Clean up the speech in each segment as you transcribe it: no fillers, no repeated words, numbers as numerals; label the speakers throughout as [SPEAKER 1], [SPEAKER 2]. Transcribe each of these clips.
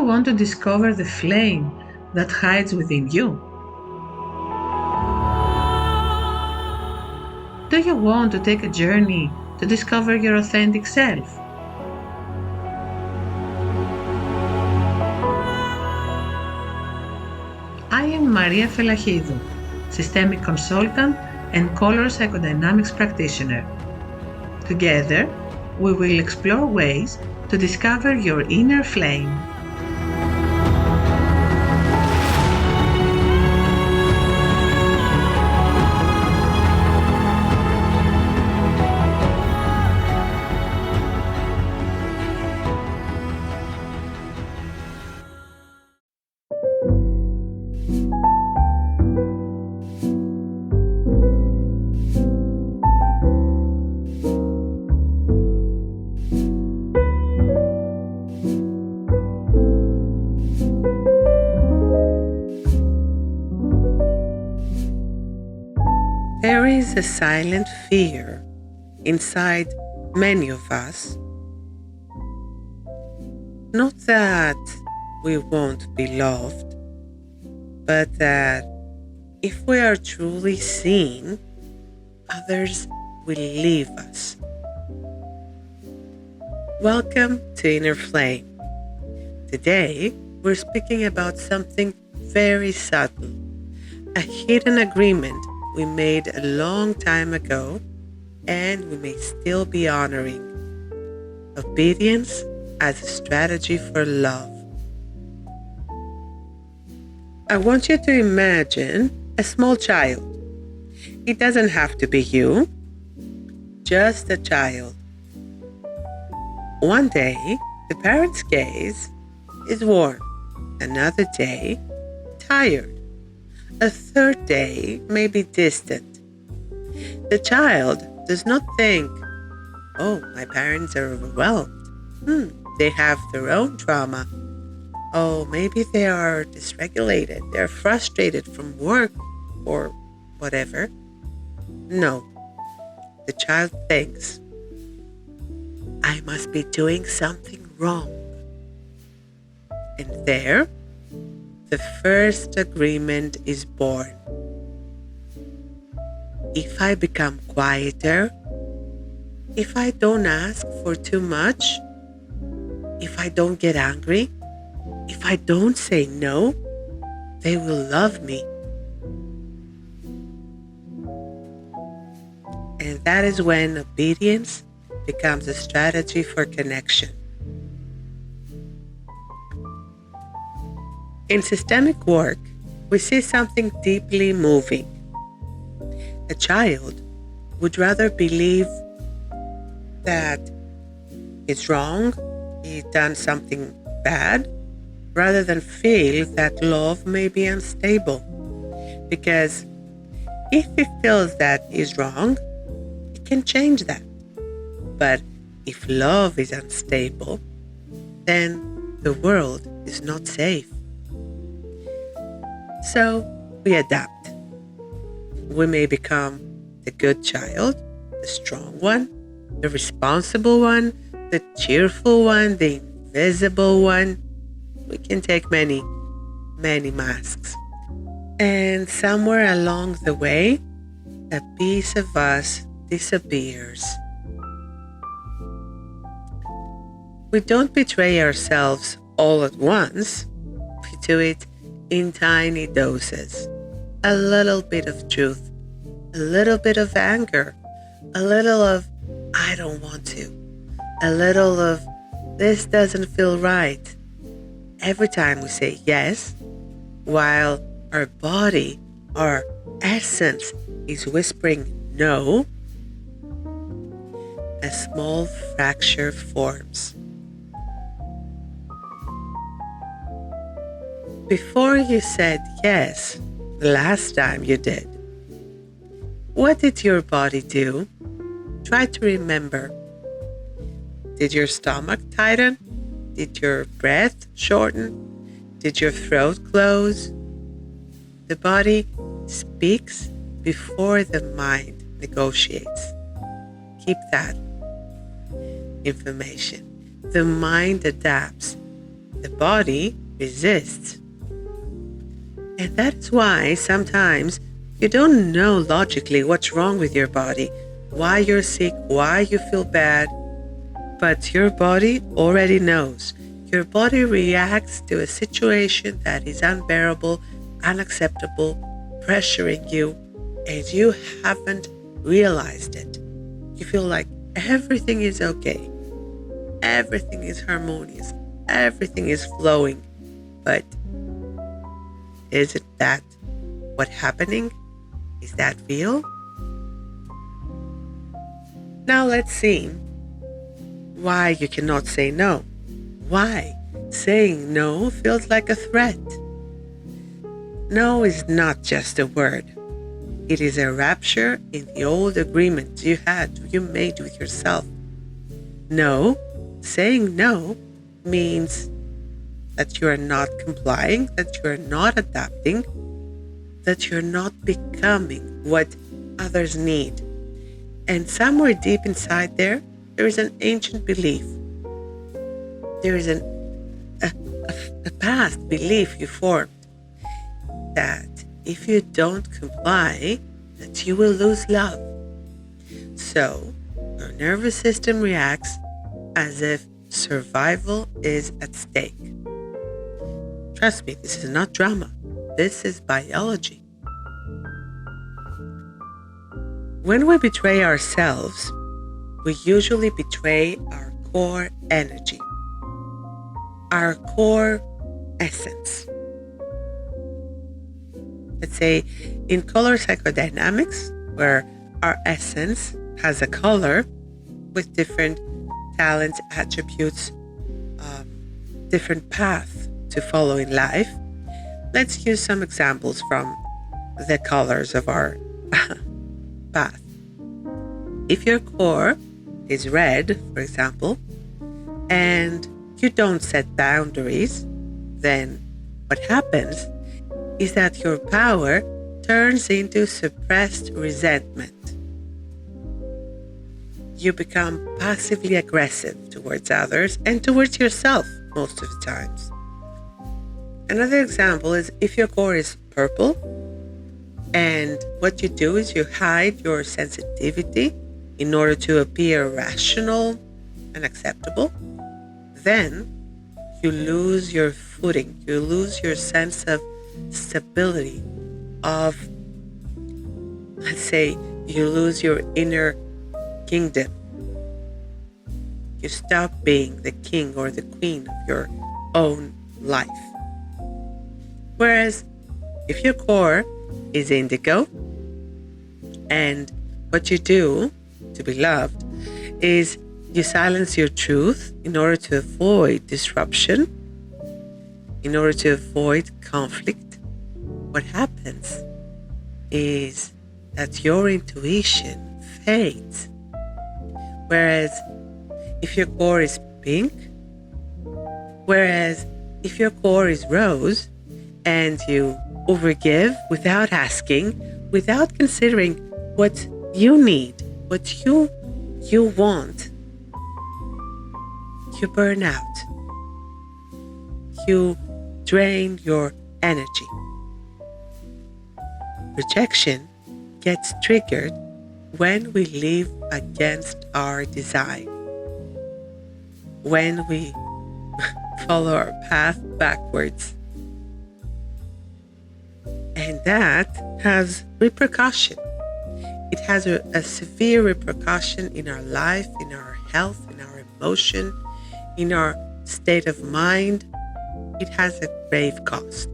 [SPEAKER 1] want to discover the flame that hides within you? Do you want to take a journey to discover your authentic self? I am Maria Felachidou, systemic consultant and color psychodynamics practitioner. Together, we will explore ways to discover your inner flame. There is a silent fear inside many of us. Not that we won't be loved, but that if we are truly seen, others will leave us. Welcome to Inner Flame. Today, we're speaking about something very subtle, a hidden agreement we made a long time ago and we may still be honoring. Obedience as a strategy for love. I want you to imagine a small child. It doesn't have to be you, just a child. One day, the parent's gaze is warm. Another day, tired. A third day may be distant. The child does not think, oh, my parents are overwhelmed. They have their own trauma. Oh, maybe they are dysregulated. They're frustrated from work or whatever. No. The child thinks, I must be doing something wrong. And there, the first agreement is born. If I become quieter, if I don't ask for too much, if I don't get angry, if I don't say no, they will love me. And that is when obedience becomes a strategy for connection. In systemic work, we see something deeply moving. A child would rather believe that it's wrong, he's done something bad, rather than feel that love may be unstable. Because if he feels that he's wrong, he can change that. But if love is unstable, then the world is not safe. So we adapt. We may become the good child, the strong one, the responsible one, the cheerful one, the invisible one. We can take many, many masks. And somewhere along the way, a piece of us disappears. We don't betray ourselves all at once. We do it in tiny doses. A little bit of truth, a little bit of anger, a little of I don't want to, a little of this doesn't feel right. Every time we say yes, while our body, our essence is whispering no, a small fracture forms. Before you said yes, the last time you did, what did your body do? Try to remember. Did your stomach tighten? Did your breath shorten? Did your throat close? The body speaks before the mind negotiates. Keep that information. The mind adapts the body resists. And that is why sometimes you don't know logically what's wrong with your body, why you're sick, why you feel bad, but your body already knows. Your body reacts to a situation that is unbearable, unacceptable, pressuring you, and you haven't realized it. You feel like everything is okay, everything is harmonious, everything is flowing, but isn't that what's happening? Is that real? Now let's see why you cannot say no. Why saying no feels like a threat. No is not just a word. It is a rupture in the old agreement you made with yourself. No, saying no means that you are not complying, that you are not adapting, that you're not becoming what others need. And somewhere deep inside there is an ancient belief. There is a past belief you formed that if you don't comply, that you will lose love. So your nervous system reacts as if survival is at stake. Trust me, this is not drama. This is biology. When we betray ourselves, we usually betray our core energy, our core essence. Let's say in color psychodynamics, where our essence has a color with different talents, attributes, different path to follow in life. Let's use some examples from the colors of our path. If your core is red, for example, and you don't set boundaries, then what happens is that your power turns into suppressed resentment. You become passively aggressive towards others and towards yourself most of the times. Another example is if your core is purple and what you do is you hide your sensitivity in order to appear rational and acceptable, then you lose your footing, you lose your sense of stability, of, let's say, you lose your inner kingdom. You stop being the king or the queen of your own life. Whereas if your core is indigo and what you do to be loved is you silence your truth in order to avoid disruption, in order to avoid conflict, what happens is that your intuition fades. Whereas if your core is pink, whereas if your core is rose and you overgive without asking, without considering what you need, what you want, you burn out. You drain your energy. Rejection gets triggered when we live against our desire, when we follow our path backwards. And that has repercussion. It has a severe repercussion in our life, in our health, in our emotion, in our state of mind. It has a grave cost.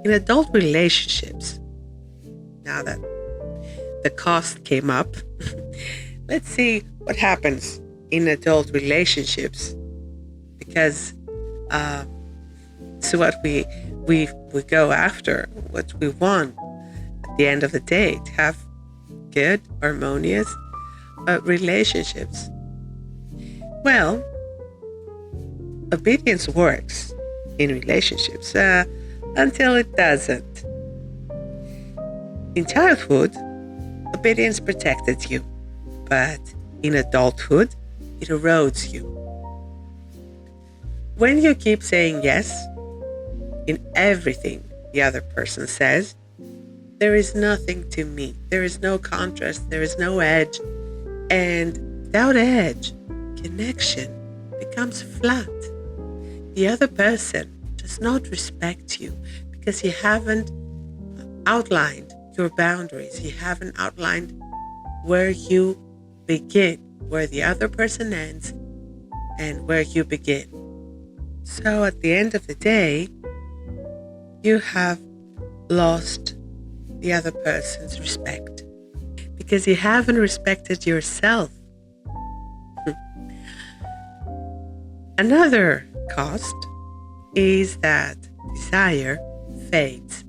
[SPEAKER 1] In adult relationships, now that the cost came up, let's see what happens in adult relationships, because it's what we go after, what we want at the end of the day, to have good, harmonious relationships. Well, obedience works in relationships until it doesn't. In childhood, obedience protected you, but in adulthood, it erodes you. When you keep saying yes in everything the other person says, there is nothing to meet. There is no contrast. There is no edge. And without edge, connection becomes flat. The other person does not respect you because you haven't outlined your boundaries. You haven't outlined where you begin, where the other person ends, and where you begin. So at the end of the day, you have lost the other person's respect because you haven't respected yourself. Another cost is that desire fades.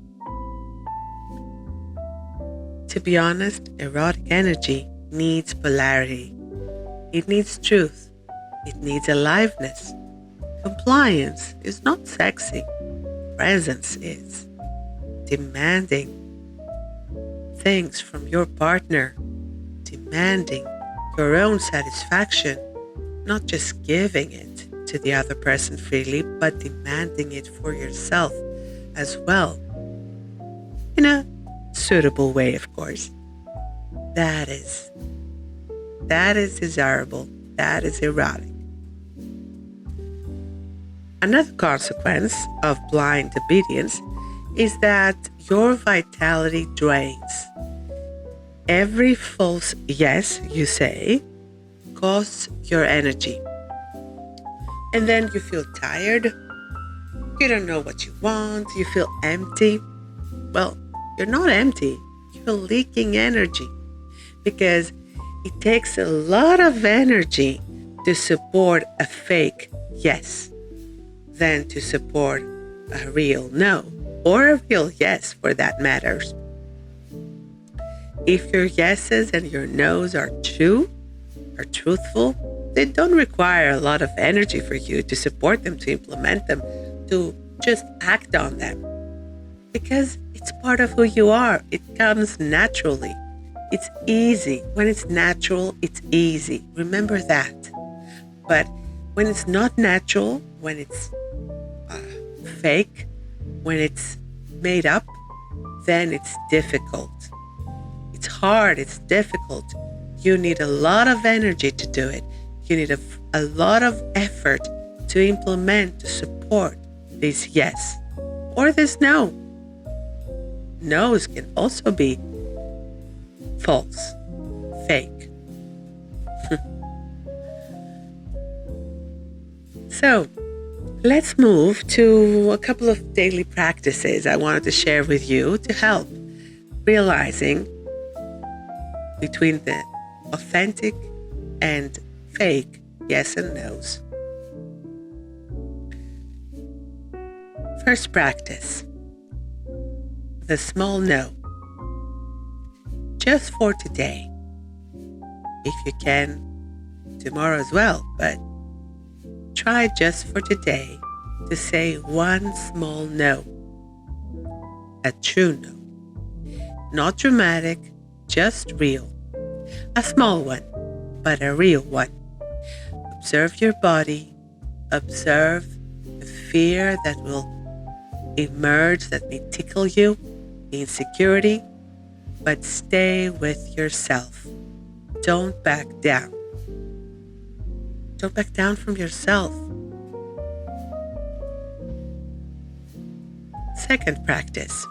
[SPEAKER 1] To be honest, erotic energy needs polarity. It needs truth. It needs aliveness. Compliance is not sexy. Presence is. Demanding things from your partner. Demanding your own satisfaction. Not just giving it to the other person freely, but demanding it for yourself as well. In a suitable way, of course. That is desirable. That is erotic. Another consequence of blind obedience is that your vitality drains. Every false yes you say costs your energy. And then you feel tired. You don't know what you want. You feel empty. Well, you're not empty. You're leaking energy because it takes a lot of energy to support a fake yes than to support a real no or a real yes for that matters. If your yeses and your nos are true, are truthful, they don't require a lot of energy for you to support them, to implement them, to just act on them. Because it's part of who you are. It comes naturally. It's easy. When it's natural, it's easy. Remember that. But when it's not natural, when it's fake, when it's made up, then it's difficult. It's hard. It's difficult. You need a lot of energy to do it. You need a lot of effort to implement, to support this yes or this no. No's can also be false, fake. So, let's move to a couple of daily practices I wanted to share with you to help realizing between the authentic and fake yes and no's. First practice, the small no. Just for today. If you can, tomorrow as well, but try just for today to say one small no. A true no. Not dramatic, just real. A small one, but a real one. Observe your body. Observe the fear that will emerge, that may tickle you, the insecurity, but stay with yourself. Don't back down. Don't back down from yourself. Second practice,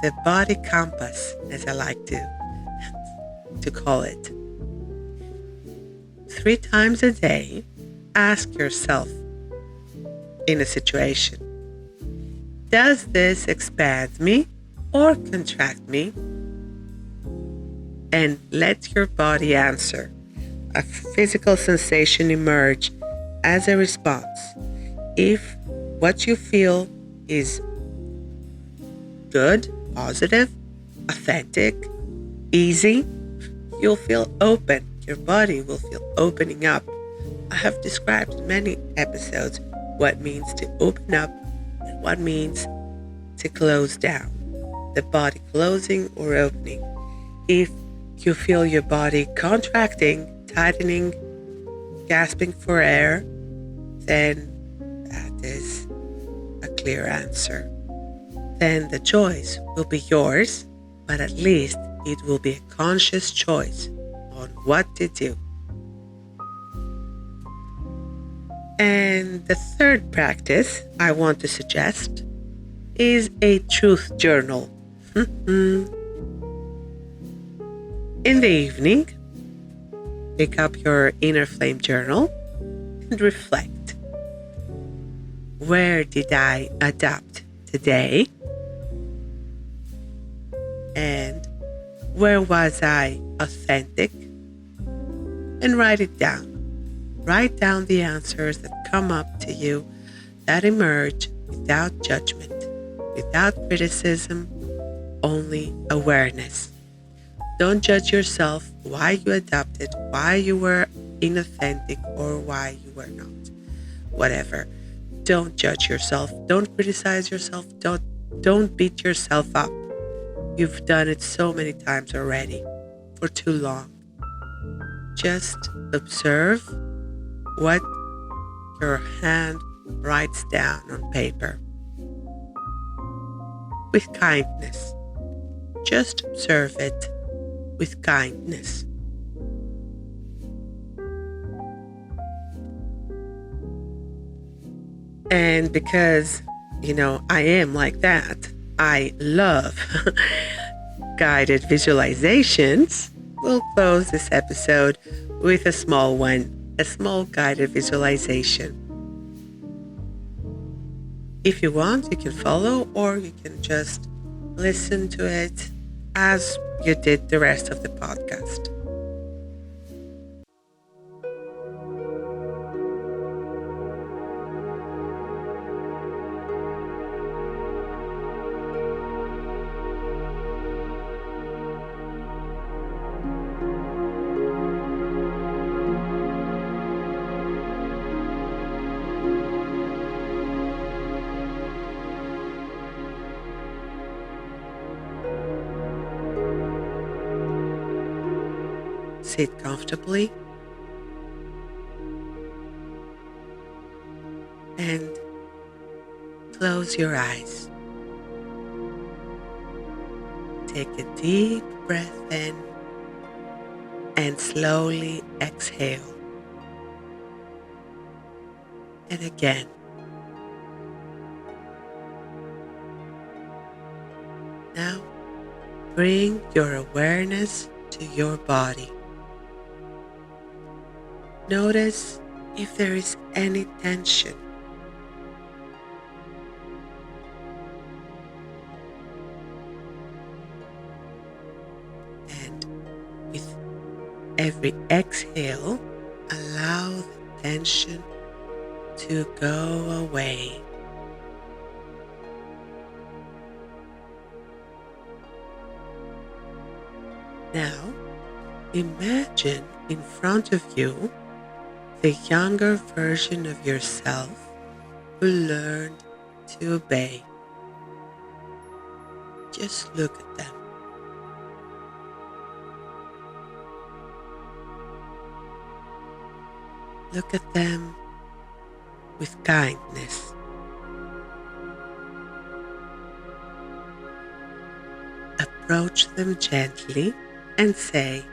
[SPEAKER 1] the body compass, as I like to call it. 3 times a day, ask yourself in a situation, does this expand me or contract me? And let your body answer. A physical sensation emerge as a response. If what you feel is good, positive, authentic, easy, you'll feel open. Your body will feel opening up. I have described in many episodes what means to open up and what means to close down. The body closing or opening. If you feel your body contracting, tightening, gasping for air, then practice a clear answer. Then the choice will be yours, but at least it will be a conscious choice on what to do. And the third practice I want to suggest is a truth journal. In the evening, pick up your inner flame journal and reflect. Where did I adapt today? And where was I authentic? And write it down. Write down the answers that come up to you, that emerge without judgment, without criticism, only awareness. Don't judge yourself why you adapted, why you were inauthentic, or why you were not. Whatever. Don't judge yourself. Don't criticize yourself. Don't beat yourself up. You've done it so many times already, for too long. Just observe what your hand writes down on paper. With kindness. Just observe it with kindness. And because, I am like that, I love guided visualizations, we'll close this episode with a small one, a small guided visualization. If you want, you can follow, or you can just listen to it as you did the rest of the podcast. Sit comfortably and close your eyes. Take a deep breath in and slowly exhale. And again. Now bring your awareness to your body. Notice if there is any tension. And with every exhale, allow the tension to go away. Now, imagine in front of you the younger version of yourself who learned to obey. Just look at them. Look at them with kindness. Approach them gently and say,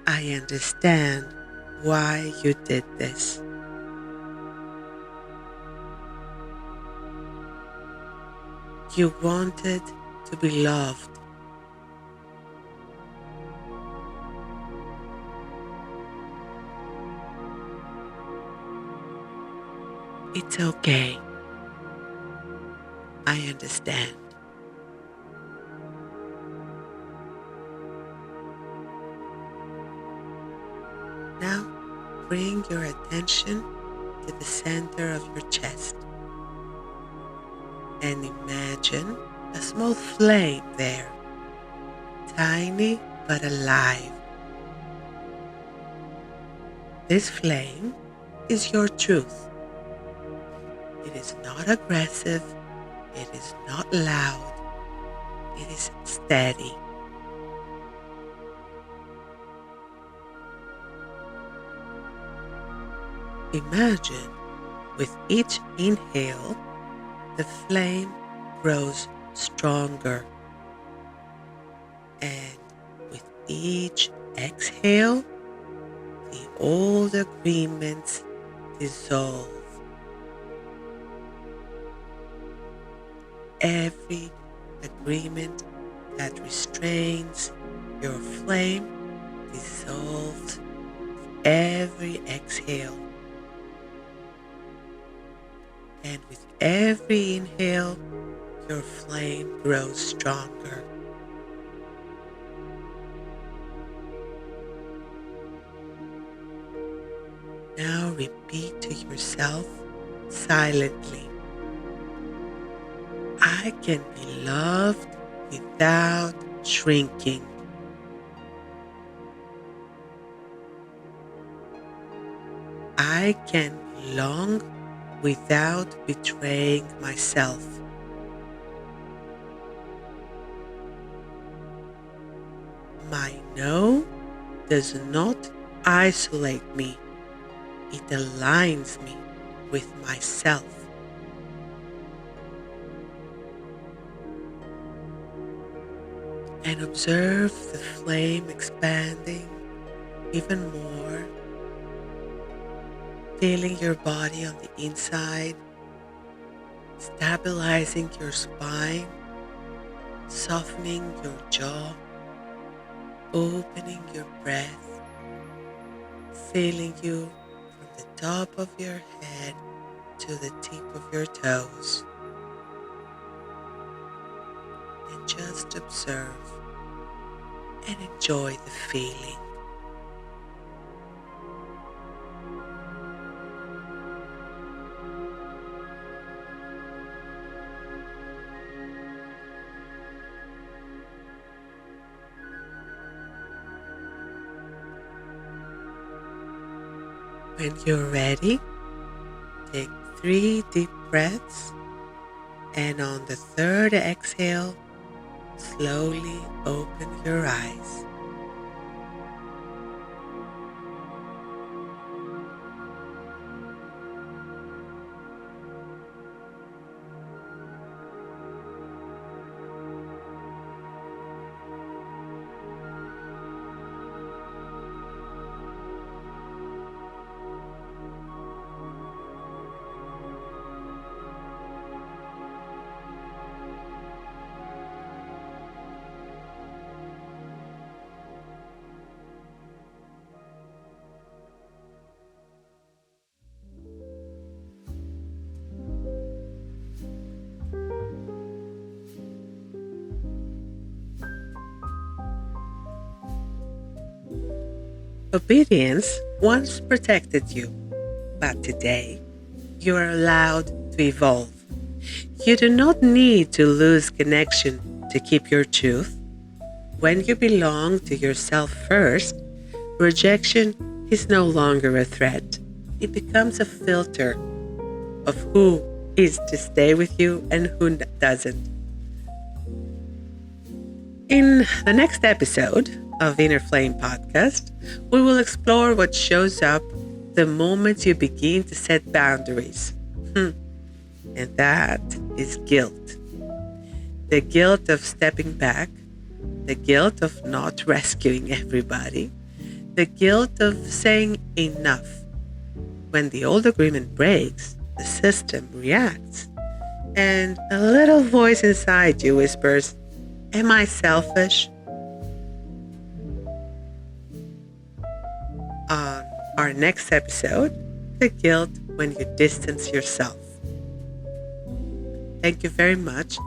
[SPEAKER 1] I understand why you did this. You wanted to be loved. It's okay. I understand. Now, bring your attention to the center of your chest and imagine a small flame there, tiny but alive. This flame is your truth. It is not aggressive, it is not loud, it is steady. Imagine With each inhale, the flame grows stronger. And with each exhale, the old agreements dissolve. Every agreement that restrains your flame dissolves with every exhale. And with every inhale, your flame grows stronger. Now repeat to yourself silently, I can be loved without shrinking. I can belong without betraying myself. My no does not isolate me. It aligns me with myself. And observe the flame expanding even more, feeling your body on the inside, stabilizing your spine, softening your jaw, opening your breath, feeling you from the top of your head to the tip of your toes. And just observe and enjoy the feeling. When you're ready, take 3 deep breaths, and on the third exhale, slowly open your eyes. Obedience once protected you, but today you are allowed to evolve. You do not need to lose connection to keep your truth. When you belong to yourself first, rejection is no longer a threat. It becomes a filter of who is to stay with you and who doesn't. In the next episode of Inner Flame Podcast, we will explore what shows up the moment you begin to set boundaries. And that is guilt. The guilt of stepping back, the guilt of not rescuing everybody, the guilt of saying enough. When the old agreement breaks, the system reacts, and a little voice inside you whispers, am I selfish? On our next episode, the guilt when you distance yourself. Thank you very much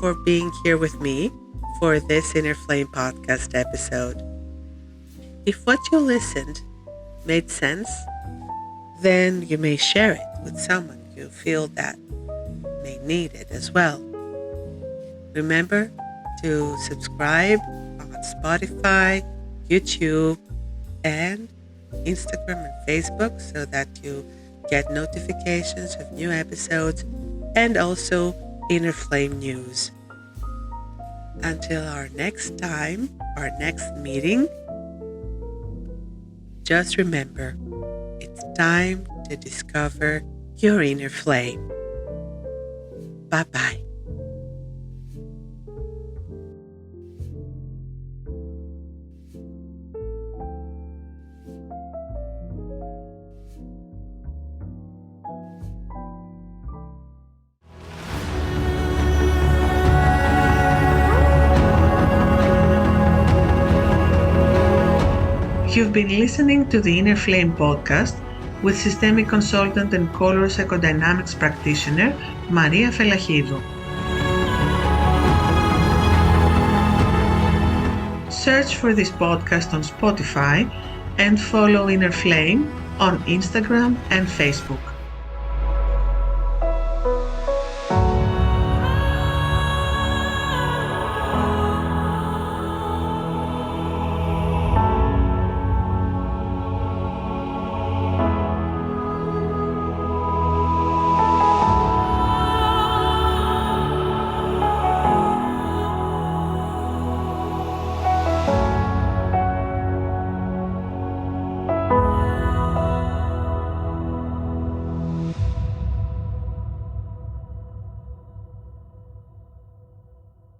[SPEAKER 1] for being here with me for this Inner Flame Podcast episode. If what you listened made sense, then you may share it with someone you feel that may need it as well. Remember to subscribe on Spotify, YouTube, and Instagram and Facebook so that you get notifications of new episodes and also Inner Flame news. Until our next time, our next meeting, just remember, it's time to discover your inner flame. Bye-bye. You've been listening to the Inner Flame podcast with systemic consultant and color psychodynamics practitioner Maria Felachidou. Search for this podcast on Spotify and follow Inner Flame on Instagram and Facebook.